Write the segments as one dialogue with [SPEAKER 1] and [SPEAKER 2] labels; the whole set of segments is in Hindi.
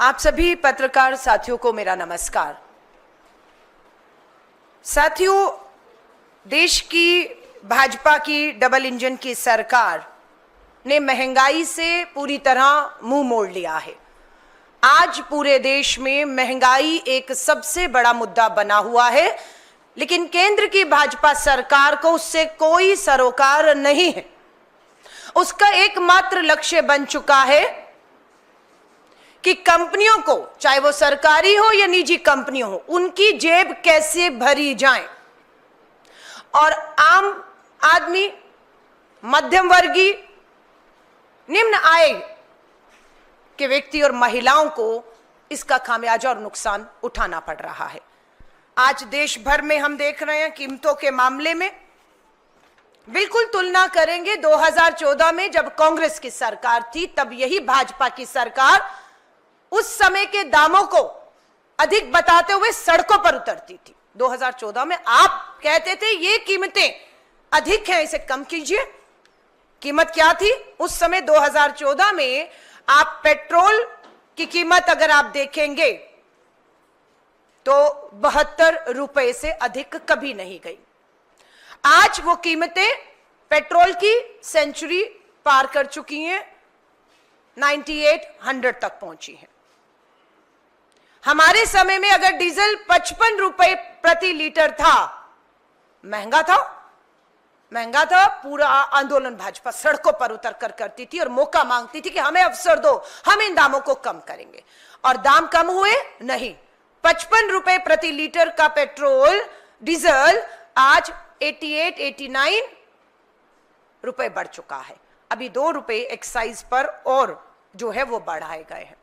[SPEAKER 1] आप सभी पत्रकार साथियों को मेरा नमस्कार। साथियों, देश की भाजपा की डबल इंजन की सरकार ने महंगाई से पूरी तरह मुंह मोड़ लिया है। आज पूरे देश में महंगाई एक सबसे बड़ा मुद्दा बना हुआ है, लेकिन केंद्र की भाजपा सरकार को उससे कोई सरोकार नहीं है। उसका एकमात्र लक्ष्य बन चुका है कि कंपनियों को, चाहे वो सरकारी हो या निजी कंपनियों हो, उनकी जेब कैसे भरी जाए और आम आदमी, मध्यम वर्गीय, निम्न आय के व्यक्ति और महिलाओं को इसका खामियाजा और नुकसान उठाना पड़ रहा है। आज देश भर में हम देख रहे हैं कीमतों के मामले में बिल्कुल तुलना करेंगे 2014 में जब कांग्रेस की सरकार थी, तब यही भाजपा की सरकार उस समय के दामों को अधिक बताते हुए सड़कों पर उतरती थी। 2014 में आप कहते थे ये कीमतें अधिक हैं, इसे कम कीजिए। कीमत क्या थी उस समय? 2014 में आप पेट्रोल की कीमत अगर आप देखेंगे तो 72 रुपए से अधिक कभी नहीं गई। आज वो कीमतें पेट्रोल की सेंचुरी पार कर चुकी हैं, 9800 तक पहुंची हैं। हमारे समय में अगर डीजल 55 रुपए प्रति लीटर था, महंगा था, पूरा आंदोलन भाजपा सड़कों पर उतर कर करती थी और मौका मांगती थी कि हमें अवसर दो, हम इन दामों को कम करेंगे। और दाम कम हुए नहीं। 55 रुपए प्रति लीटर का पेट्रोल डीजल आज 88-89 रुपए बढ़ चुका है। अभी 2 रुपए एक्साइज पर और जो है वो बढ़ाए गए हैं।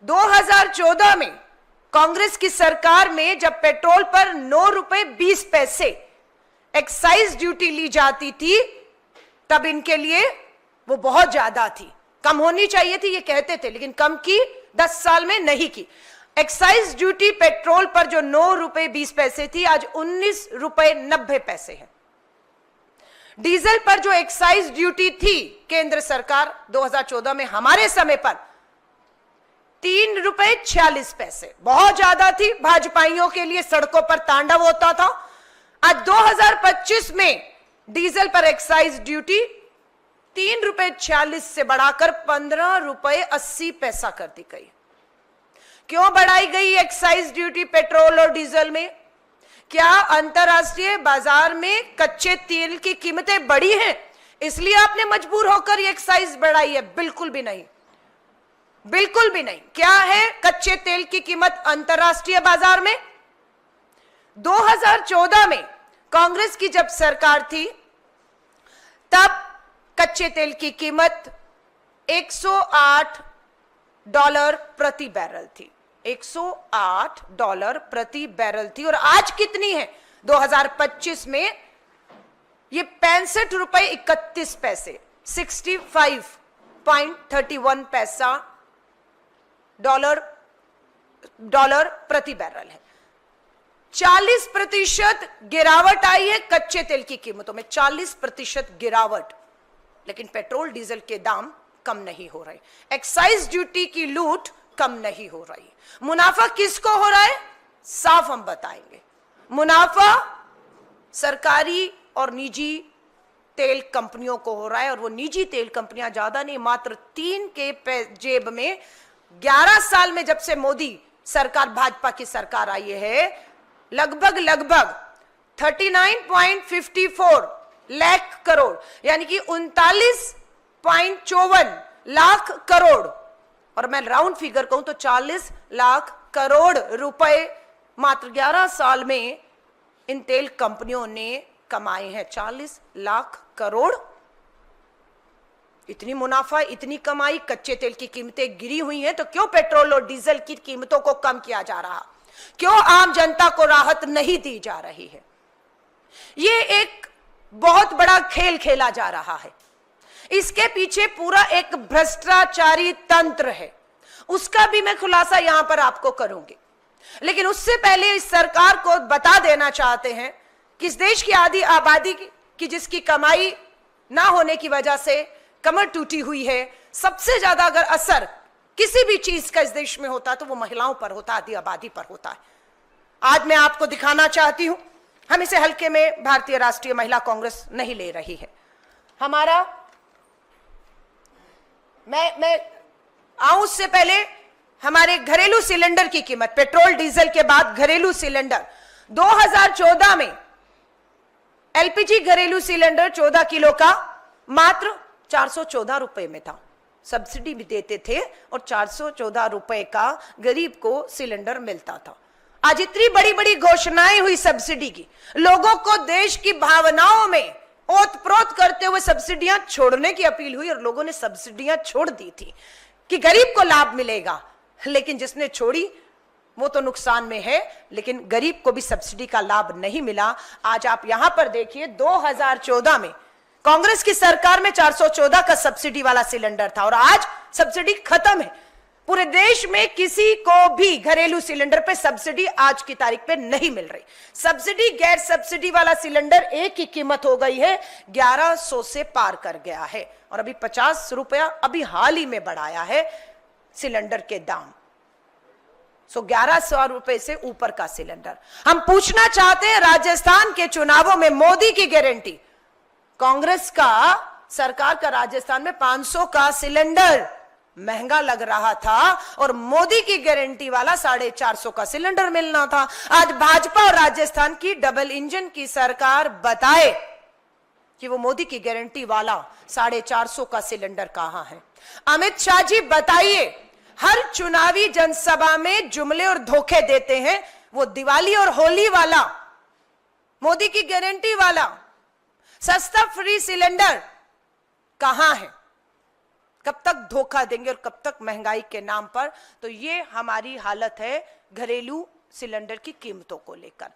[SPEAKER 1] 2014 में कांग्रेस की सरकार में जब पेट्रोल पर 9 रुपए 20 पैसे एक्साइज ड्यूटी ली जाती थी, तब इनके लिए वो बहुत ज्यादा थी, कम होनी चाहिए थी ये कहते थे, लेकिन कम की 10 साल में नहीं की। एक्साइज ड्यूटी पेट्रोल पर जो 9 रुपए 20 पैसे थी, आज 19 रुपए 90 पैसे है। डीजल पर जो एक्साइज ड्यूटी थी केंद्र सरकार 2014 में हमारे समय पर 3 रुपए 46 पैसे, बहुत ज्यादा थी। भाजपाइयों के लिए सड़कों पर तांडव होता था। आज 2025 में डीजल पर एक्साइज ड्यूटी 3 रुपए 46 से बढ़ाकर 15 रुपए 80 पैसा कर दी गई। क्यों बढ़ाई गई एक्साइज ड्यूटी पेट्रोल और डीजल में? क्या अंतरराष्ट्रीय बाजार में कच्चे तेल की कीमतें बढ़ी हैं, इसलिए आपने मजबूर होकर ये एक्साइज बढ़ाई है? बिल्कुल भी नहीं, बिल्कुल भी नहीं। क्या है कच्चे तेल की कीमत अंतरराष्ट्रीय बाजार में? 2014 में कांग्रेस की जब सरकार थी, तब कच्चे तेल की कीमत $108 प्रति बैरल थी। $108 प्रति बैरल थी। और आज कितनी है 2025 में? ये 65 रुपए 31 पैसे, 65.31 पैसा डॉलर प्रति बैरल है। 40% गिरावट आई है कच्चे तेल की कीमतों में, 40% गिरावट। लेकिन पेट्रोल डीजल के दाम कम नहीं हो रहे, एक्साइज ड्यूटी की लूट कम नहीं हो रही। मुनाफा किसको हो रहा है? साफ हम बताएंगे। मुनाफा सरकारी और निजी तेल कंपनियों को हो रहा है, और वो निजी तेल कंपनियां ज्यादा नहीं, मात्र 3 के जेब में 11 साल में जब से मोदी सरकार, भाजपा की सरकार आई है, लगभग 39.54 लाख करोड़, यानी कि 39.54 लाख करोड़, और मैं राउंड फिगर कहूं तो 40 लाख करोड़ रुपए मात्र 11 साल में इन तेल कंपनियों ने कमाए हैं। 40 लाख करोड़, इतनी मुनाफा, इतनी कमाई, कच्चे तेल की कीमतें गिरी हुई हैं, तो क्यों पेट्रोल और डीजल की कीमतों को कम किया जा रहा? क्यों आम जनता को राहत नहीं दी जा रही है? ये एक बहुत बड़ा खेल खेला जा रहा है। इसके पीछे पूरा एक भ्रष्टाचारी तंत्र है, उसका भी मैं खुलासा यहां पर आपको करूंगी। लेकिन उससे पहले इस सरकार को बता देना चाहते हैं कि इस देश की आधी आबादी की जिसकी कमाई ना होने की वजह से कमर टूटी हुई है, सबसे ज्यादा अगर असर किसी भी चीज का इस देश में होता तो वो महिलाओं पर होता, आधी आबादी पर होता है। आज मैं आपको दिखाना चाहती हूं, हम इसे हल्के में भारतीय राष्ट्रीय महिला कांग्रेस नहीं ले रही है। हमारा मैं आऊं उससे पहले हमारे घरेलू सिलेंडर की कीमत, पेट्रोल डीजल के बाद घरेलू सिलेंडर 2014 में एलपीजी घरेलू सिलेंडर 14 किलो का मात्र 414 रुपए में था। सब्सिडी भी देते थे और 414 रुपए का गरीब को सिलेंडर मिलता था। आज इतनी बड़ी बड़ी घोषणाएं हुई सब्सिडी की, लोगों को देश की भावनाओं में ओत प्रोत करते हुए सब्सिडियां छोड़ने की अपील हुई और लोगों ने सब्सिडियां छोड़ दी थी कि गरीब को लाभ मिलेगा, लेकिन जिसने छोड़ी वो तो नुकसान में है, लेकिन गरीब को भी सब्सिडी का लाभ नहीं मिला। आज आप यहां पर देखिए 2014 में कांग्रेस की सरकार में 414 का सब्सिडी वाला सिलेंडर था और आज सब्सिडी खत्म है। पूरे देश में किसी को भी घरेलू सिलेंडर पे सब्सिडी आज की तारीख पे नहीं मिल रही। सब्सिडी गैर सब्सिडी वाला सिलेंडर एक ही कीमत हो गई है, 1100 से पार कर गया है और अभी 50 रुपया अभी हाल ही में बढ़ाया है सिलेंडर के दाम। 1100 रुपए से ऊपर का सिलेंडर। हम पूछना चाहते हैं, राजस्थान के चुनावों में मोदी की गारंटी, कांग्रेस का सरकार का राजस्थान में 500 का सिलेंडर महंगा लग रहा था और मोदी की गारंटी वाला 450 का सिलेंडर मिलना था। आज भाजपा और राजस्थान की डबल इंजन की सरकार बताए कि वो मोदी की गारंटी वाला 450 का सिलेंडर कहां है। अमित शाह जी बताइए, हर चुनावी जनसभा में जुमले और धोखे देते हैं, वो दिवाली और होली वाला मोदी की गारंटी वाला सस्ता फ्री सिलेंडर कहां है? कब तक धोखा देंगे और कब तक महंगाई के नाम पर? तो ये हमारी हालत है घरेलू सिलेंडर की कीमतों को लेकर।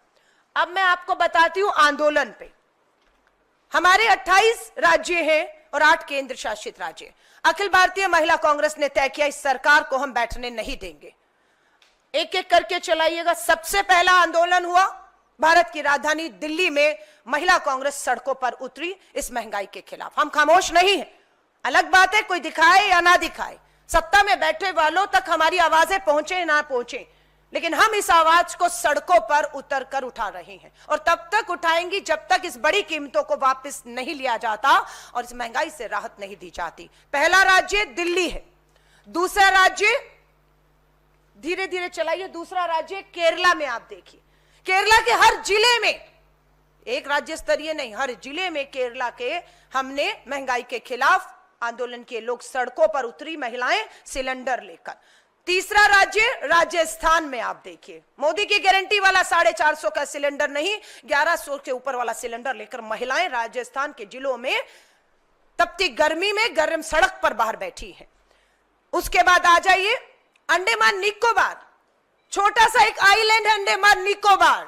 [SPEAKER 1] अब मैं आपको बताती हूं आंदोलन पे। हमारे 28 राज्य हैं और 8 केंद्र शासित राज्य। अखिल भारतीय महिला कांग्रेस ने तय किया इस सरकार को हम बैठने नहीं देंगे, एक एक करके चलाइएगा। सबसे पहला आंदोलन हुआ भारत की राजधानी दिल्ली में, महिला कांग्रेस सड़कों पर उतरी इस महंगाई के खिलाफ। हम खामोश नहीं हैं, अलग बात है कोई दिखाए या ना दिखाए, सत्ता में बैठे वालों तक हमारी आवाजें पहुंचे ना पहुंचे, लेकिन हम इस आवाज को सड़कों पर उतर कर उठा रहे हैं और तब तक उठाएंगी जब तक इस बड़ी कीमतों को वापस नहीं लिया जाता और इस महंगाई से राहत नहीं दी जाती। पहला राज्य दिल्ली है, दूसरा राज्य धीरे धीरे चलाइए, दूसरा राज्य केरला में। आप देखिए केरला के हर जिले में, एक राज्य स्तरीय नहीं, हर जिले में केरला के हमने महंगाई के खिलाफ आंदोलन किए, लोग सड़कों पर उतरी, महिलाएं सिलेंडर लेकर। तीसरा राज्य राजस्थान में आप देखिए, मोदी की गारंटी वाला 450 का सिलेंडर नहीं, 1100 के ऊपर वाला सिलेंडर लेकर महिलाएं राजस्थान के जिलों में तपती गर्मी में गर्म सड़क पर बाहर बैठी हैं। उसके बाद आ जाइए अंडमान निकोबार, छोटा सा एक आइलैंड है अंडमान निकोबार,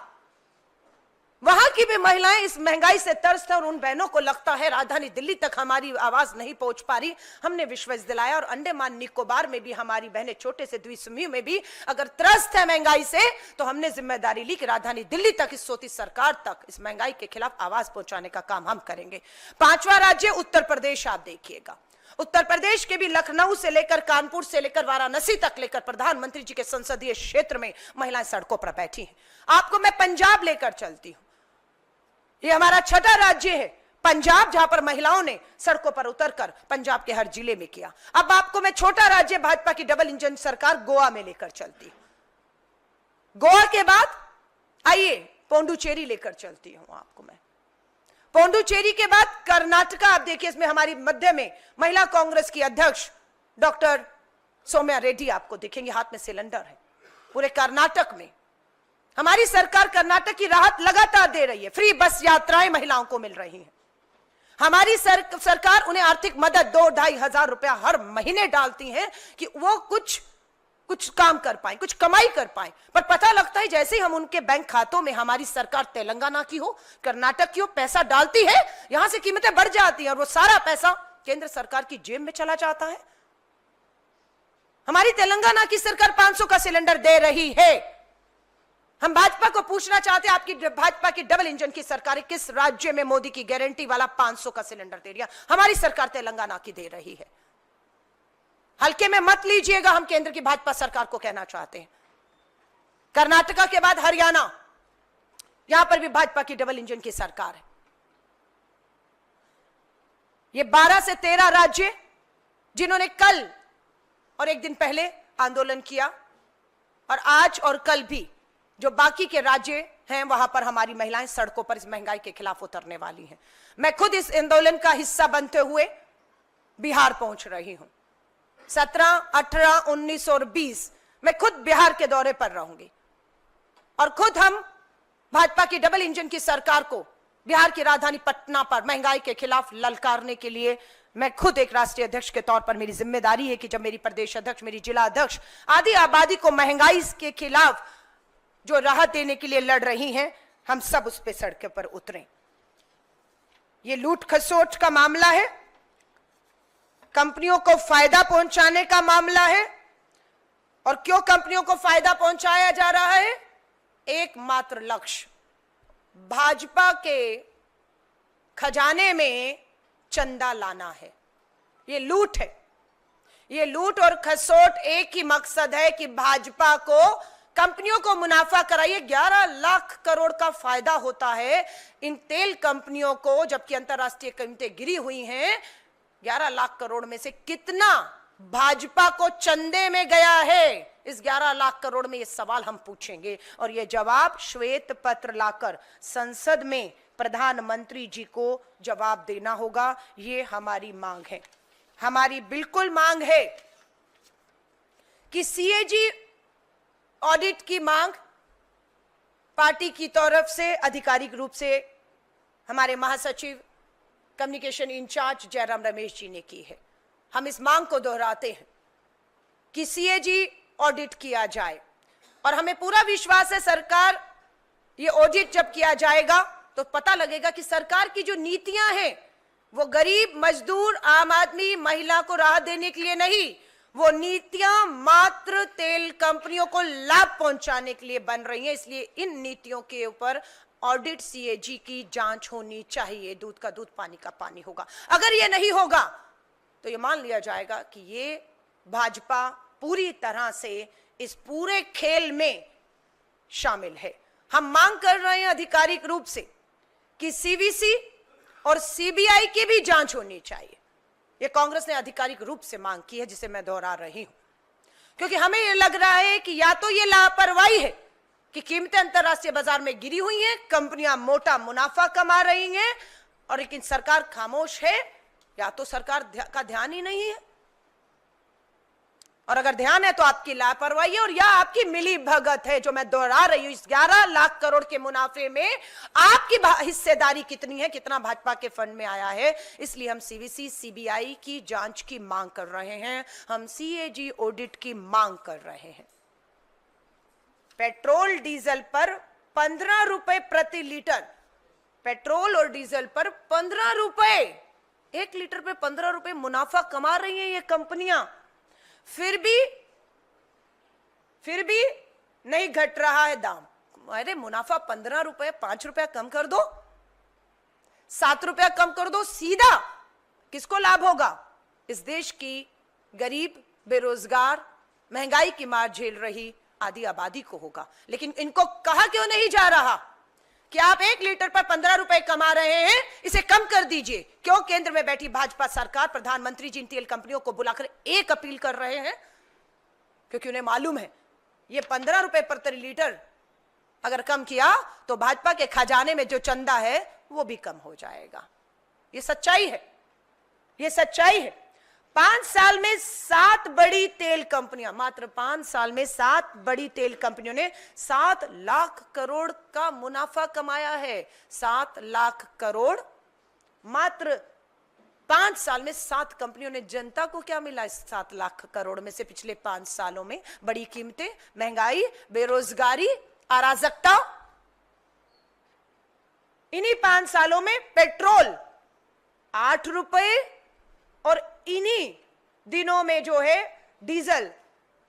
[SPEAKER 1] वहां की भी महिलाएं इस महंगाई से त्रस्त है और उन बहनों को लगता है राजधानी दिल्ली तक हमारी आवाज नहीं पहुंच पा रही। हमने विश्वास दिलाया और अंडमान निकोबार में भी हमारी बहनें, छोटे से द्वीपसमूह में भी अगर त्रस्त है महंगाई से, तो हमने जिम्मेदारी ली कि राजधानी दिल्ली तक, इस सोती सरकार तक इस महंगाई के खिलाफ आवाज पहुंचाने का काम हम करेंगे। पांचवा राज्य उत्तर प्रदेश। आप देखिएगा उत्तर प्रदेश के भी लखनऊ से लेकर कानपुर से लेकर वाराणसी तक लेकर प्रधानमंत्री जी के संसदीय क्षेत्र में महिलाएं सड़कों पर बैठी हैं। आपको मैं पंजाब लेकर चलती हूं, ये हमारा छठा राज्य है पंजाब, जहां पर महिलाओं ने सड़कों पर उतरकर पंजाब के हर जिले में किया। अब आपको मैं छोटा राज्य भाजपा की डबल इंजन सरकार गोवा में लेकर चलती हूं। गोवा के बाद आइए पोंडुचेरी लेकर चलती हूं आपको मैं। पोंडुचेरी के बाद कर्नाटका। आप देखिए इसमें हमारी मध्य में महिला कांग्रेस की अध्यक्ष डॉक्टर सौम्या रेड्डी आपको दिखेंगे, हाथ में सिलेंडर है। पूरे कर्नाटक में हमारी सरकार कर्नाटक की राहत लगातार दे रही है, फ्री बस यात्राएं महिलाओं को मिल रही हैं। हमारी सरकार उन्हें आर्थिक मदद 2-2.5 हजार रुपया हर महीने डालती है कि वो कुछ काम कर पाए, कुछ कमाई कर पाए। पर पता लगता है जैसे ही हम उनके बैंक खातों में, हमारी सरकार तेलंगाना की हो, कर्नाटक की हो, पैसा डालती है, यहां से कीमतें बढ़ जाती हैं और वो सारा पैसा केंद्र सरकार की जेब में चला जाता है। हमारी तेलंगाना की सरकार 500 का सिलेंडर दे रही है। हम भाजपा को पूछना चाहते हैं, आपकी भाजपा की डबल इंजन की सरकार किस राज्य में मोदी की गारंटी वाला 500 का सिलेंडर दे रही है? हमारी सरकार तेलंगाना की दे रही है। हल्के में मत लीजिएगा, हम केंद्र की भाजपा सरकार को कहना चाहते हैं। कर्नाटका के बाद हरियाणा, यहां पर भी भाजपा की डबल इंजन की सरकार है। ये 12 से 13 राज्य जिन्होंने कल और एक दिन पहले आंदोलन किया, और आज और कल भी जो बाकी के राज्य हैं वहां पर हमारी महिलाएं सड़कों पर इस महंगाई के खिलाफ उतरने वाली हैं। मैं खुद इस आंदोलन का हिस्सा बनते हुए बिहार पहुंच रही हूं। 17, 18, 19 और 20 मैं खुद बिहार के दौरे पर रहूंगी, और खुद हम भाजपा की डबल इंजन की सरकार को बिहार की राजधानी पटना पर महंगाई के खिलाफ ललकारने के लिए मैं खुद एक राष्ट्रीय अध्यक्ष के तौर पर मेरी जिम्मेदारी है कि जब मेरी प्रदेश अध्यक्ष, मेरी जिला अध्यक्ष आदि आबादी को महंगाई के खिलाफ जो राहत देने के लिए लड़ रही हैं, हम सब उस पे सड़क पर उतरें। ये लूट खसोट का मामला है, कंपनियों को फायदा पहुंचाने का मामला है। और क्यों कंपनियों को फायदा पहुंचाया जा रहा है? एकमात्र लक्ष्य भाजपा के खजाने में चंदा लाना है। ये लूट है, ये लूट और खसोट एक ही मकसद है कि भाजपा को, कंपनियों को मुनाफा कराइए। 11 लाख करोड़ का फायदा होता है इन तेल कंपनियों को, जबकि अंतरराष्ट्रीय कीमतें गिरी हुई हैं। 11 लाख करोड़ में से कितना भाजपा को चंदे में गया है? इस 11 लाख करोड़ में ये सवाल हम पूछेंगे, और ये जवाब श्वेत पत्र लाकर संसद में प्रधानमंत्री जी को जवाब देना होगा। ये हमारी मांग है, हमारी बिल्कुल मांग है कि सीएजी ऑडिट की मांग पार्टी की तरफ से आधिकारिक रूप से हमारे महासचिव कम्युनिकेशन इंचार्ज जयराम रमेश जी ने की है। हम इस मांग को दोहराते हैं कि सीएजी ऑडिट किया जाए, और हमें पूरा विश्वास है सरकार, ये ऑडिट जब किया जाएगा तो पता लगेगा कि सरकार की जो नीतियां हैं वो गरीब, मजदूर, आम आदमी, महिला को राहत देने के लिए नहीं, वो नीतियां मात्र तेल कंपनियों को लाभ पहुंचाने के लिए बन रही हैं। इसलिए इन नीतियों के ऊपर ऑडिट, सीएजी की जांच होनी चाहिए। दूध का दूध, पानी का पानी होगा। अगर ये नहीं होगा तो ये मान लिया जाएगा कि ये भाजपा पूरी तरह से इस पूरे खेल में शामिल है। हम मांग कर रहे हैं आधिकारिक रूप से कि सीवीसी और सीबीआई की भी जांच होनी चाहिए। ये कांग्रेस ने आधिकारिक रूप से मांग की है, जिसे मैं दोहरा रही हूं, क्योंकि हमें यह लग रहा है कि या तो ये लापरवाही है कि कीमतें अंतरराष्ट्रीय बाजार में गिरी हुई हैं, कंपनियां मोटा मुनाफा कमा रही हैं, और लेकिन सरकार खामोश है, या तो सरकार का ध्यान ही नहीं है। और अगर ध्यान है तो आपकी लापरवाही है, और या आपकी मिली भगत है। जो मैं दोहरा रही हूं, इस 11 लाख करोड़ के मुनाफे में आपकी हिस्सेदारी कितनी है, कितना भाजपा के फंड में आया है। इसलिए हम सीवीसी, सीबीआई की जांच की मांग कर रहे हैं, हम सीएजी ऑडिट की मांग कर रहे हैं। पेट्रोल डीजल पर 15 रुपए प्रति लीटर, पेट्रोल और डीजल पर 15 रुपए, 1 लीटर पे 15 रुपए मुनाफा कमा रही हैं ये कंपनियां। फिर भी नहीं घट रहा है दाम। अरे मुनाफा 15 रुपए, 5 रुपया कम कर दो, 7 रुपया कम कर दो, सीधा किसको लाभ होगा? इस देश की गरीब, बेरोजगार, महंगाई की मार झेल रही आधी आबादी को होगा। लेकिन इनको कहा क्यों नहीं जा रहा कि आप 1 लीटर पर 15 रुपए कमा रहे हैं, इसे कम कर दीजिए? क्यों केंद्र में बैठी भाजपा सरकार, प्रधानमंत्री जी इन तेल कंपनियों को बुलाकर एक अपील कर रहे हैं? क्योंकि उन्हें मालूम है ये 15 रुपए प्रति लीटर अगर कम किया तो भाजपा के खजाने में जो चंदा है वो भी कम हो जाएगा। ये सच्चाई है, ये सच्चाई है। 5 साल में 7 बड़ी तेल कंपनियां, मात्र 5 साल में 7 बड़ी तेल कंपनियों ने 7 लाख करोड़ का मुनाफा कमाया है। 7 लाख करोड़ मात्र 5 साल में 7 कंपनियों ने। जनता को क्या मिला इस 7 लाख करोड़ में से पिछले 5 सालों में? बड़ी कीमतें, महंगाई, बेरोजगारी, अराजकता। इन्हीं 5 सालों में पेट्रोल 8 रुपए, और इन्हीं दिनों में जो है डीजल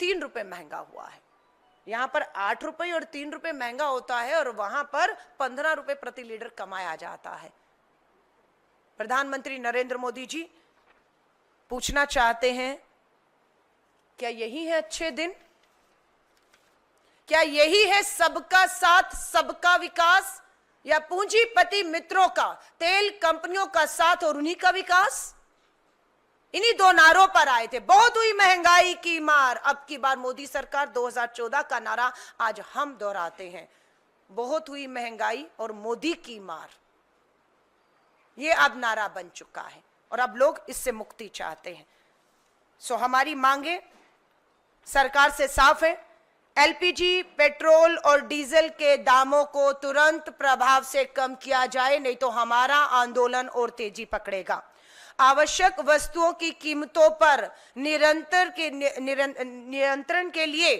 [SPEAKER 1] 3 रुपए महंगा हुआ है। यहां पर 8 रुपए और 3 रुपए महंगा होता है, और वहां पर 15 रुपए प्रति लीटर कमाया जाता है। प्रधानमंत्री नरेंद्र मोदी जी पूछना चाहते हैं क्या यही है अच्छे दिन? क्या यही है सबका साथ सबका विकास, या पूंजीपति मित्रों का, तेल कंपनियों का साथ और उन्हीं का विकास? इन्हीं दो नारों पर आए थे। बहुत हुई महंगाई की मार, अब की बार मोदी सरकार 2014 का नारा आज हम दोहराते हैं। बहुत हुई महंगाई और मोदी की मार, ये अब नारा बन चुका है और अब लोग इससे मुक्ति चाहते हैं। सो हमारी मांगे सरकार से साफ है। एलपीजी, पेट्रोल और डीजल के दामों को तुरंत प्रभाव से कम किया जाए, नहीं तो हमारा आंदोलन और तेजी पकड़ेगा। आवश्यक वस्तुओं की कीमतों पर नियंत्रण के लिए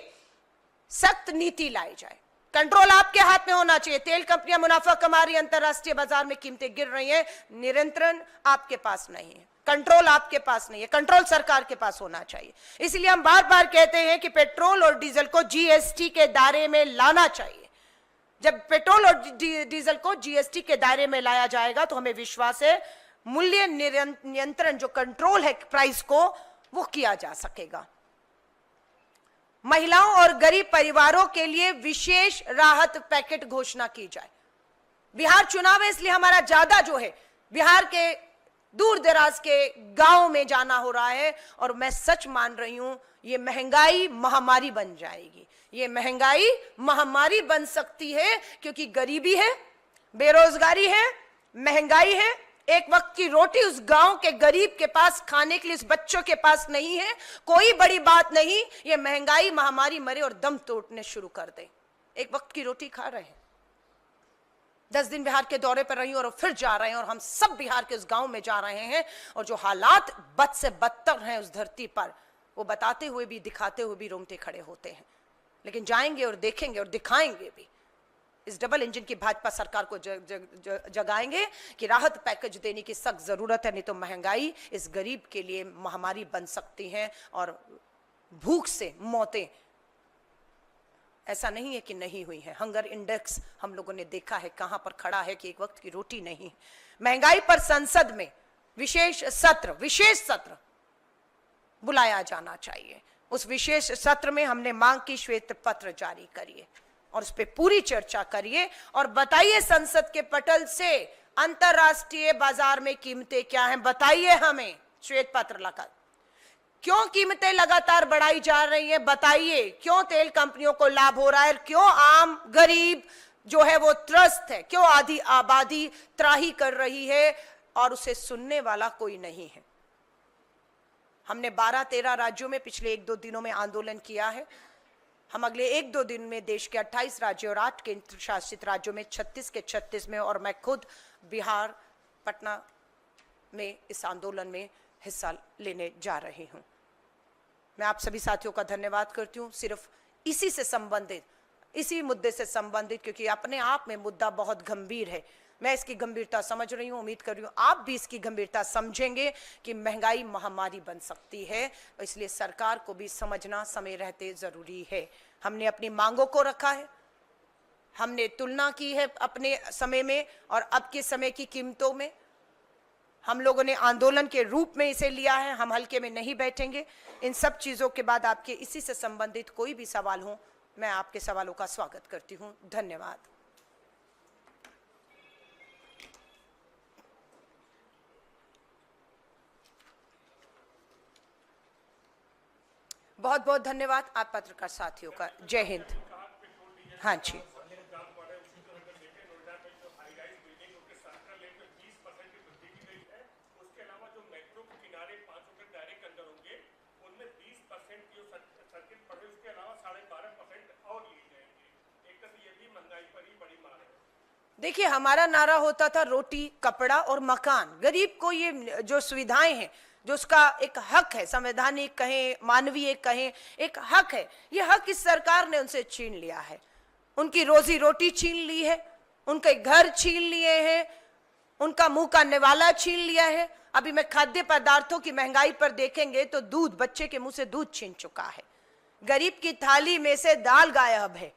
[SPEAKER 1] सख्त नीति लाई जाए। कंट्रोल आपके हाथ में होना चाहिए। तेल कंपनियां मुनाफा कमा रही, अंतरराष्ट्रीय बाजार में कीमतें गिर रही हैं, नियंत्रण आपके पास नहीं है, कंट्रोल आपके पास नहीं है, कंट्रोल सरकार के पास होना चाहिए। इसलिए हम बार बार कहते हैं कि पेट्रोल और डीजल को जीएसटी के दायरे में लाना चाहिए। जब पेट्रोल और डीजल को जीएसटी के दायरे में लाया जाएगा तो हमें विश्वास है मूल्य नियंत्रण, जो कंट्रोल है प्राइस को, वो किया जा सकेगा। महिलाओं और गरीब परिवारों के लिए विशेष राहत पैकेट घोषणा की जाए। बिहार चुनाव है, इसलिए हमारा ज्यादा जो है बिहार के दूर दराज के गांव में जाना हो रहा है, और मैं सच मान रही हूं ये महंगाई महामारी बन जाएगी। ये महंगाई महामारी बन सकती है, क्योंकि गरीबी है, बेरोजगारी है, महंगाई है। एक वक्त की रोटी उस गांव के गरीब के पास खाने के लिए उस बच्चों के पास नहीं है। कोई बड़ी बात नहीं, ये महंगाई महामारी मरे और दम तोड़ने शुरू कर दे। एक वक्त की रोटी खा रहे हैं, 10 दिन बिहार के दौरे पर रही और फिर जा रहे हैं, और हम सब बिहार के उस गांव में जा रहे हैं, और जो हालात बद से बदतर हैं उस धरती पर, वो बताते हुए भी, दिखाते हुए भी रोंगटे खड़े होते हैं। लेकिन जाएंगे और देखेंगे और दिखाएंगे भी। इस डबल इंजन की भाजपा सरकार को जगाएंगे कि राहत पैकेज देने की सख्त जरूरत है, नहीं तो महंगाई इस गरीब के लिए महामारी बन सकती है और भूख से मौतें। ऐसा नहीं है कि नहीं हुई है। हंगर इंडेक्स हम लोगों ने देखा है कहां पर खड़ा है कि एक वक्त की रोटी नहीं। महंगाई पर संसद में विशेष सत्र बुलाया जाना चाहिए। उस विशेष सत्र में हमने मांग की, श्वेत पत्र जारी करिए और उस पर पूरी चर्चा करिए और बताइए संसद के पटल से अंतरराष्ट्रीय बाजार में कीमतें क्या हैं, बताइए हमें। श्वेत पत्र लगा, क्यों कीमतें लगातार बढ़ाई जा रही हैं, बताइए। क्यों तेल कंपनियों को लाभ हो रहा है, क्यों आम गरीब जो है वो त्रस्त है, क्यों आधी आबादी त्राही कर रही है और उसे सुनने वाला कोई नहीं है। हमने 12-13 राज्यों में पिछले 1-2 दिनों में आंदोलन किया है। हम अगले 1-2 दिन में देश के 28 राज्यों और 8 केंद्र शासित राज्यों में 36 के 36 में, और मैं खुद बिहार पटना में इस आंदोलन में हिस्सा लेने जा रही हूं। मैं आप सभी साथियों का धन्यवाद करती हूं, सिर्फ इसी से संबंधित, इसी मुद्दे से संबंधित, क्योंकि अपने आप में मुद्दा बहुत गंभीर है। मैं इसकी गंभीरता समझ रही हूं, उम्मीद कर रही हूं आप भी इसकी गंभीरता समझेंगे कि महंगाई महामारी बन सकती है, इसलिए सरकार को भी समझना समय रहते जरूरी है। हमने अपनी मांगों को रखा है, हमने तुलना की है अपने समय में और अब के समय की कीमतों में। हम लोगों ने आंदोलन के रूप में इसे लिया है, हम हल्के में नहीं बैठेंगे। इन सब चीजों के बाद आपके इसी से संबंधित कोई भी सवाल हो, मैं आपके सवालों का स्वागत करती हूं। धन्यवाद। बहुत बहुत धन्यवाद आप पत्रकार साथियों का। जय हिंद। हाँ जी, देखिए हमारा नारा होता था रोटी, कपड़ा और मकान। गरीब को ये जो सुविधाएं हैं, जो उसका एक हक है, संवैधानिक कहें, मानवीय कहें, एक हक है, ये हक इस सरकार ने उनसे छीन लिया है। उनकी रोजी रोटी छीन ली है, उनके घर छीन लिए हैं, उनका मुंह का निवाला छीन लिया है। अभी मैं खाद्य पदार्थों की महंगाई पर देखेंगे तो दूध, बच्चे के मुंह से दूध छीन चुका है। गरीब की थाली में से दाल गायब है।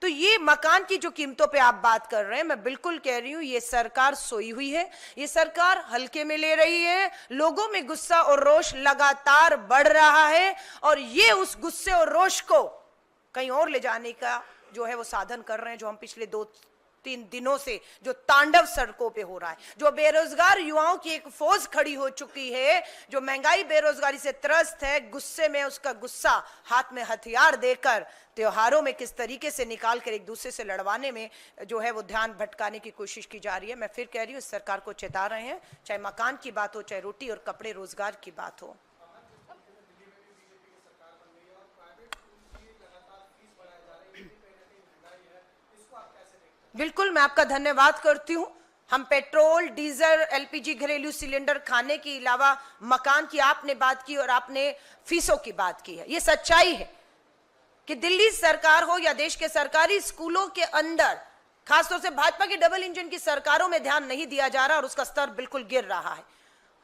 [SPEAKER 1] तो ये मकान की जो कीमतों पे आप बात कर रहे हैं, मैं बिल्कुल कह रही हूं ये सरकार सोई हुई है, ये सरकार हल्के में ले रही है। लोगों में गुस्सा और रोष लगातार बढ़ रहा है और ये उस गुस्से और रोष को कहीं और ले जाने का जो है वो साधन कर रहे हैं, जो हम पिछले 2-3 दिनों से जो तांडव सड़कों पे हो रहा है, जो बेरोजगार युवाओं की एक फौज खड़ी हो चुकी है, जो महंगाई बेरोजगारी से त्रस्त है, गुस्से में उसका गुस्सा हाथ में हथियार देकर त्योहारों में किस तरीके से निकाल कर एक दूसरे से लड़वाने में जो है वो ध्यान भटकाने की कोशिश की जा रही है। मैं फिर कह रही हूँ, इस सरकार को चेता रहे हैं, चाहे मकान की बात हो, चाहे रोटी और कपड़े रोजगार की बात हो। बिल्कुल, मैं आपका धन्यवाद करती हूं। हम पेट्रोल, डीजल, एलपीजी, घरेलू सिलेंडर, खाने के अलावा मकान की आपने बात की और आपने फीसों की बात की है। ये सच्चाई है कि दिल्ली सरकार हो या देश के सरकारी स्कूलों के अंदर, खासतौर से भाजपा की डबल इंजन की सरकारों में ध्यान नहीं दिया जा रहा और उसका स्तर बिल्कुल गिर रहा है।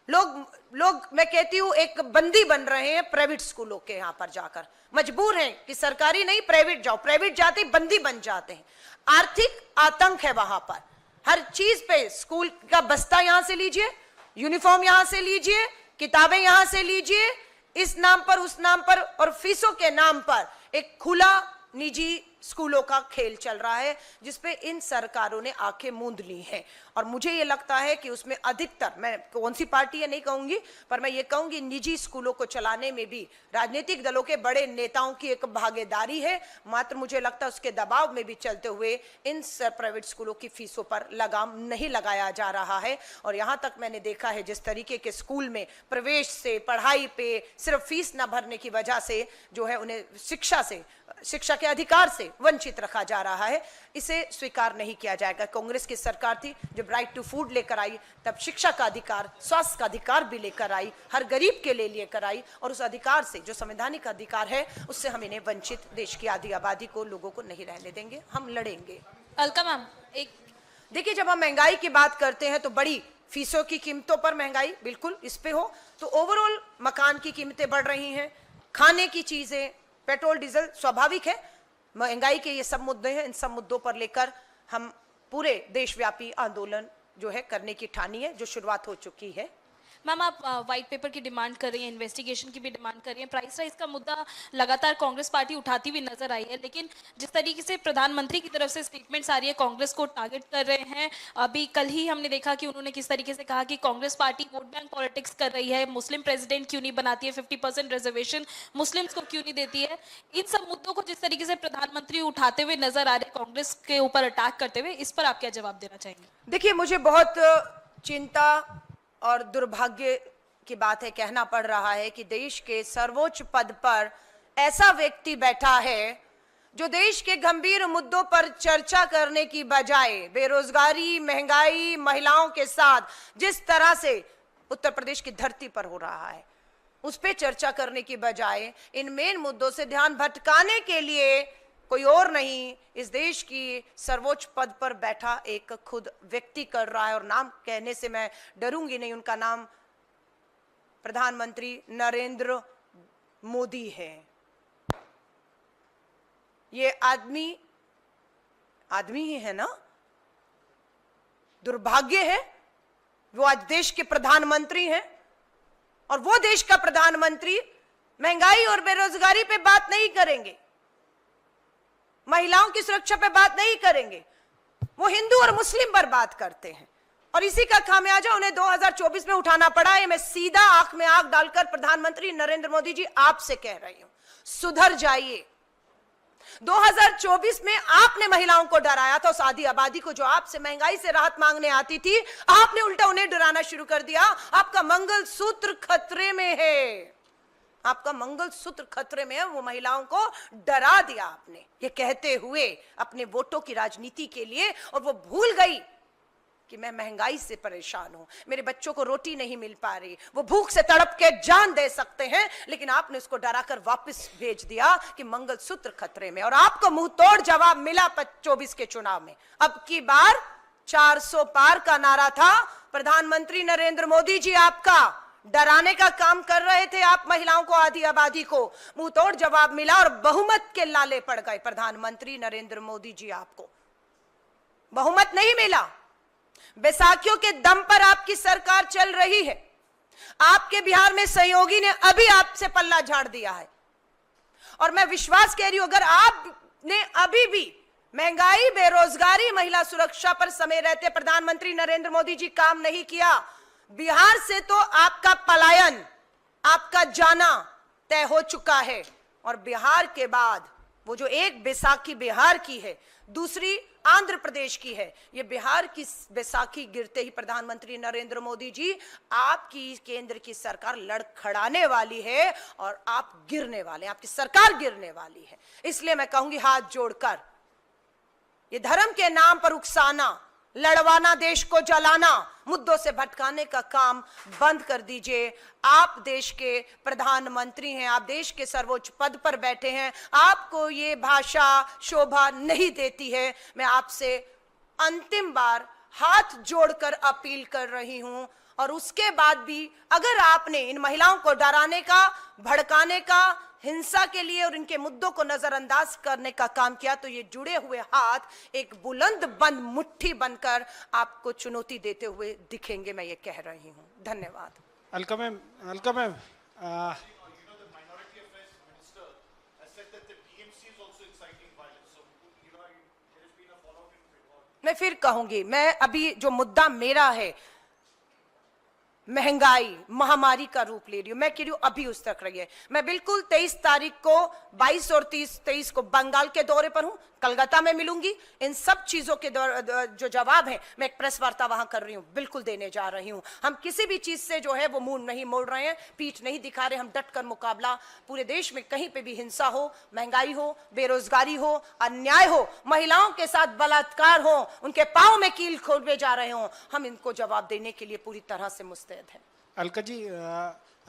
[SPEAKER 1] लोग मैं कहती हूं एक बंदी बन रहे हैं प्राइवेट स्कूलों के, यहां पर जाकर मजबूर हैं कि सरकारी नहीं प्राइवेट जाओ, प्राइवेट जाते ही बंदी बन जाते हैं। आर्थिक आतंक है वहां पर, हर चीज पे स्कूल का बस्ता यहां से लीजिए, यूनिफॉर्म यहां से लीजिए, किताबें यहां से लीजिए, इस नाम पर उस नाम पर और फीसों के नाम पर एक खुला निजी स्कूलों का खेल चल रहा है, जिसपे इन सरकारों ने आंखें मूंद ली हैं। और मुझे ये लगता है कि उसमें अधिकतर, मैं कौन सी पार्टी है नहीं कहूंगी, पर मैं ये कहूंगी निजी स्कूलों को चलाने में भी राजनीतिक दलों के बड़े नेताओं की एक भागीदारी है। मात्र मुझे लगता है उसके दबाव में भी चलते हुए इन प्राइवेट स्कूलों की फीसों पर लगाम नहीं लगाया जा रहा है। और यहां तक मैंने देखा है जिस तरीके के स्कूल में प्रवेश से, पढ़ाई पे सिर्फ फीस न भरने की वजह से जो है उन्हें शिक्षा के अधिकार से वंचित रखा जा रहा है, इसे स्वीकार नहीं किया जाएगा। कांग्रेस की सरकार थी जब राइट टू फूड लेकर आई, तब शिक्षा का अधिकार, स्वास्थ्य का अधिकार भी लेकर आई, हर गरीब के लिए लेकर आई, और उस अधिकार से जो संवैधानिक अधिकार है उससे हम इन्हें वंचित देश की आधी आबादी को, लोगों को नहीं रहने देंगे। हम लड़ेंगे।
[SPEAKER 2] अलका मैम, एक
[SPEAKER 1] देखिए, जब हम महंगाई की बात करते हैं तो बड़ी फीसों की कीमतों पर महंगाई बिल्कुल इस पे हो, तो ओवरऑल मकान की कीमतें बढ़ रही हैं, खाने की चीजें, पेट्रोल डीजल, स्वाभाविक है महंगाई के ये सब मुद्दे हैं। इन सब मुद्दों पर लेकर हम पूरे देशव्यापी आंदोलन जो है करने की ठानी है, जो शुरुआत हो चुकी है।
[SPEAKER 2] मैम, आप व्हाइट पेपर की डिमांड कर रही हैं, इन्वेस्टिगेशन की भी डिमांड कर रही हैं, प्राइस राइज का मुद्दा लगातार कांग्रेस पार्टी उठाती हुई नजर आई है, लेकिन जिस तरीके से प्रधानमंत्री की तरफ से स्टेटमेंट्स आ रही है, कांग्रेस को टारगेट कर रहे हैं। अभी कल ही हमने देखा कि उन्होंने किस तरीके से कहा कि Congress party vote bank politics कर रही है, मुस्लिम प्रेसिडेंट क्यों नहीं बनाती है, 50% रिजर्वेशन मुस्लिम्स को क्यों नहीं देती है। इन सब मुद्दों को जिस तरीके से प्रधानमंत्री उठाते हुए नजर आ रहे कांग्रेस के ऊपर अटैक करते हुए, इस पर आप क्या जवाब देना चाहेंगे?
[SPEAKER 1] देखिए, मुझे बहुत चिंता और दुर्भाग्य की बात है, कहना पड़ रहा है कि देश के सर्वोच्च पद पर ऐसा व्यक्ति बैठा है जो देश के गंभीर मुद्दों पर चर्चा करने की बजाय बेरोजगारी, महंगाई, महिलाओं के साथ जिस तरह से उत्तर प्रदेश की धरती पर हो रहा है उस पर चर्चा करने की बजाय इन मेन मुद्दों से ध्यान भटकाने के लिए कोई और नहीं, इस देश की सर्वोच्च पद पर बैठा एक खुद व्यक्ति कर रहा है। और नाम कहने से मैं डरूंगी नहीं, उनका नाम प्रधानमंत्री नरेंद्र मोदी है। ये आदमी ही है ना, दुर्भाग्य है वो आज देश के प्रधानमंत्री हैं और वो देश का प्रधानमंत्री महंगाई और बेरोजगारी पे बात नहीं करेंगे, महिलाओं की सुरक्षा पे बात नहीं करेंगे, वो हिंदू और मुस्लिम पर बात करते हैं। और इसी का खामियाजा उन्हें 2024 में उठाना पड़ा है। मैं सीधा आंख में आंख डालकर प्रधानमंत्री नरेंद्र मोदी जी आपसे कह रही हूं, सुधर जाइए। 2024 में आपने महिलाओं को डराया था, उस आधी आबादी को जो आपसे महंगाई से राहत मांगने आती थी, आपने उल्टा उन्हें डराना शुरू कर दिया। आपका मंगलसूत्र खतरे में है, आपका मंगलसूत्र खतरे में है, वो महिलाओं को डरा दिया आपने ये कहते हुए अपने वोटों की राजनीति के लिए। और वो भूल गई कि मैं महंगाई से परेशान हूं, मेरे बच्चों को रोटी नहीं मिल पा रही, वो भूख से तड़प के जान दे सकते हैं, लेकिन आपने उसको डराकर वापस भेज दिया कि मंगलसूत्र खतरे में। और आपको मुंह तोड़ जवाब मिला 24 के चुनाव में। अब की बार 400 पार का नारा था, प्रधानमंत्री नरेंद्र मोदी जी आपका डराने का काम कर रहे थे आप महिलाओं को, आधी आबादी को। मुंह तोड़ जवाब मिला और बहुमत के लाले पड़ गए प्रधानमंत्री नरेंद्र मोदी जी। आपको बहुमत नहीं मिला, बैसाखियों के दम पर आपकी सरकार चल रही है। आपके बिहार में सहयोगी ने अभी आपसे पल्ला झाड़ दिया है और मैं विश्वास कह रही हूं, अगर आपने अभी भी महंगाई, बेरोजगारी, महिला सुरक्षा पर समय रहते प्रधानमंत्री नरेंद्र मोदी जी काम नहीं किया, बिहार से तो आपका पलायन, आपका जाना तय हो चुका है। और बिहार के बाद वो जो एक बैसाखी बिहार की है, दूसरी आंध्र प्रदेश की है, ये बिहार की बैसाखी गिरते ही प्रधानमंत्री नरेंद्र मोदी जी, आपकी केंद्र की सरकार लड़खड़ाने वाली है और आप गिरने वाले हैं, आपकी सरकार गिरने वाली है। इसलिए मैं कहूंगी हाथ जोड़कर, ये धर्म के नाम पर उकसाना, लड़वाना, देश को जलाना, मुद्दों से भटकाने का काम बंद कर दीजिए। आप देश के प्रधानमंत्री हैं, आप देश के सर्वोच्च पद पर बैठे हैं, आपको ये भाषा शोभा नहीं देती है। मैं आपसे अंतिम बार हाथ जोड़कर अपील कर रही हूं, और उसके बाद भी अगर आपने इन महिलाओं को डराने का, भड़काने का, हिंसा के लिए और इनके मुद्दों को नजरअंदाज करने का काम किया, तो ये जुड़े हुए हाथ एक बुलंद बंद मुट्ठी बनकर आपको चुनौती देते हुए दिखेंगे, मैं ये कह रही हूं। धन्यवाद।
[SPEAKER 3] अलका मैम,
[SPEAKER 1] मैं फिर कहूंगी, मैं अभी जो मुद्दा मेरा है, महंगाई, महामारी का रूप ले रही हूं, मैं कह रही हूं अभी उस तक रही है। मैं बिल्कुल 23 तारीख को, 22 और 23 को बंगाल के दौरे पर हूं, कलकत्ता में मिलूंगी। इन सब चीजों के जो जवाब है, मैं एक प्रेस वार्ता वहां कर रही हूं, बिल्कुल देने जा रही हूं। हम किसी भी चीज से जो है वो मुंह नहीं मोड़ रहे हैं, पीठ नहीं दिखा रहे, हम डट कर मुकाबला, पूरे देश में कहीं पे भी हिंसा हो, महंगाई हो, बेरोजगारी हो, अन्याय हो, महिलाओं के साथ बलात्कार हो, उनके पांव में कील खोले जा रहे हो, हम इनको जवाब देने के लिए पूरी तरह से मुस्तैद है।
[SPEAKER 3] अलका जी,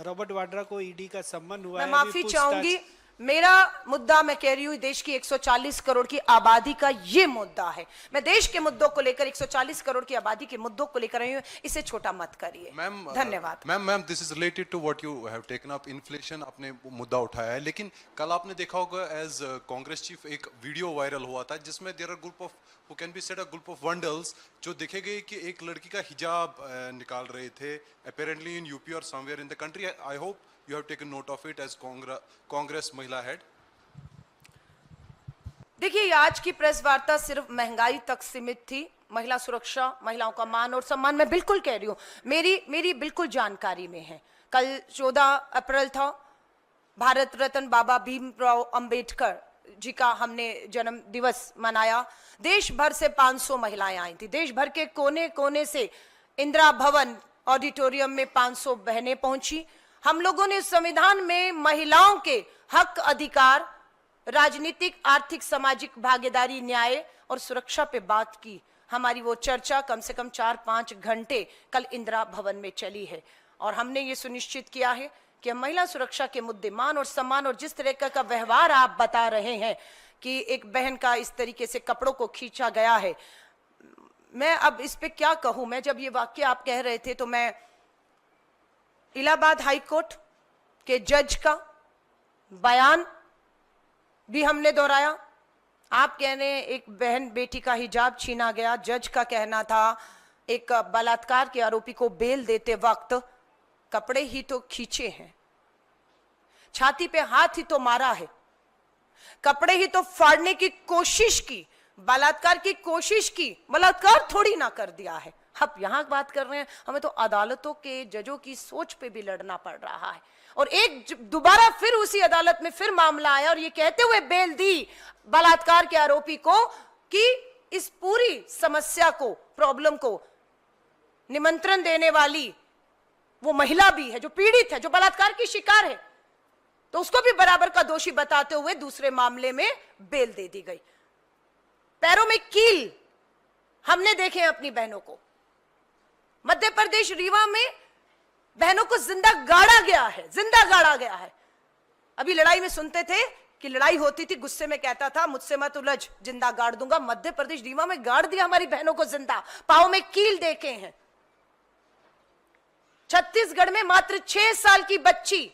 [SPEAKER 3] रॉबर्ट वाड्रा को ईडी का सम्मन हुआ
[SPEAKER 1] मैं
[SPEAKER 3] है,
[SPEAKER 1] माफी चाहूंगी, मेरा मुद्दा, मैं कह रही हूं देश की 140 करोड़ की आबादी का ये मुद्दा है। मैं देश के मुद्दों को लेकर, 140 करोड़ की आबादी के मुद्दों को लेकर रही हूं, इसे छोटा मत करिए। धन्यवाद।
[SPEAKER 4] Ma'am this is related to what you have taken up, inflation आपने मुद्दा उठाया है, लेकिन कल आपने देखा होगा एज कांग्रेस चीफ एक वीडियो वायरल हुआ था जिसमें there are group of who can be said a group of vandals, जो देखे गए कि एक लड़की का हिजाब निकाल रहे थे, apparently in UP or somewhere in the country. I hope you have taken note of it as Congress महिला हेड।
[SPEAKER 1] देखिए, आज की प्रेस वार्ता सिर्फ महंगाई तक सीमित थी, महिला सुरक्षा, महिलाओं का मान और सम्मान, मैं बिल्कुल कह रही हूं, मेरी बिल्कुल जानकारी में है। कल 14 अप्रैल था, भारत रत्न बाबा भीमराव अंबेडकर जी का हमने जन्म दिवस मनाया। देश भर से 500 महिलाएं आई थी, देश भर के कोने कोने से इंदिरा भवन ऑडिटोरियम में 500 बहनें पहुंची। हम लोगों ने संविधान में महिलाओं के हक, अधिकार, राजनीतिक, आर्थिक, सामाजिक भागीदारी, न्याय और सुरक्षा पे बात की। हमारी वो चर्चा कम से कम 4-5 घंटे कल इंदिरा भवन में चली है, और हमने ये सुनिश्चित किया है कि महिला सुरक्षा के मुद्दे, मान और सम्मान, और जिस तरह का व्यवहार आप बता रहे हैं कि एक बहन का इस तरीके से कपड़ों को खींचा गया है, मैं अब इस पे क्या कहूं। मैं जब ये वाक्य आप कह रहे थे तो मैं इलाहाबाद हाई कोर्ट के जज का बयान भी हमने दोहराया। आप कह रहे हैं एक बहन बेटी का हिजाब छीना गया, जज का कहना था एक बलात्कार के आरोपी को बेल देते वक्त कपड़े ही तो खींचे हैं, छाती पे हाथ ही तो मारा है, कपड़े ही तो फाड़ने की कोशिश की, बलात्कार की कोशिश की, बलात्कार थोड़ी ना कर दिया है। अब यहां बात कर रहे हैं, हमें तो अदालतों के जजों की सोच पे भी लड़ना पड़ रहा है। और एक दोबारा फिर उसी अदालत में फिर मामला आया और ये कहते हुए बेल दी बलात्कार के आरोपी को कि इस पूरी समस्या को, प्रॉब्लम को निमंत्रण देने वाली वो महिला भी है जो पीड़ित है, जो बलात्कार की शिकार है, तो उसको भी बराबर का दोषी बताते हुए दूसरे मामले में बेल दे दी गई। पैरों में कील हमने देखे हैं अपनी बहनों को। मध्य प्रदेश रीवा में बहनों को जिंदा गाड़ा गया है, जिंदा गाड़ा गया है। अभी लड़ाई में सुनते थे कि लड़ाई होती थी, गुस्से में कहता था मुझसे मत उलझ, जिंदा गाड़ दूंगा। मध्य प्रदेश रीवा में गाड़ दिया हमारी बहनों को जिंदा, पांव में कील देके हैं। छत्तीसगढ़ में मात्र 6 साल की बच्ची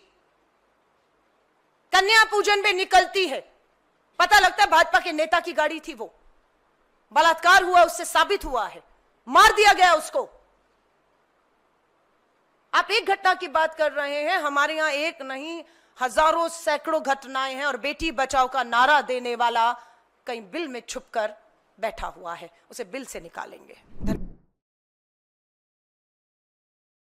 [SPEAKER 1] कन्या पूजन में निकलती है, पता लगता है भाजपा के नेता की गाड़ी थी, वो बलात्कार हुआ, उससे साबित हुआ है, मार दिया गया उसको। आप एक घटना की बात कर रहे हैं, हमारे यहां एक नहीं हजारों सैकड़ों घटनाएं हैं, और बेटी बचाओ का नारा देने वाला कहीं बिल में छुपकर बैठा हुआ है, उसे बिल से निकालेंगे।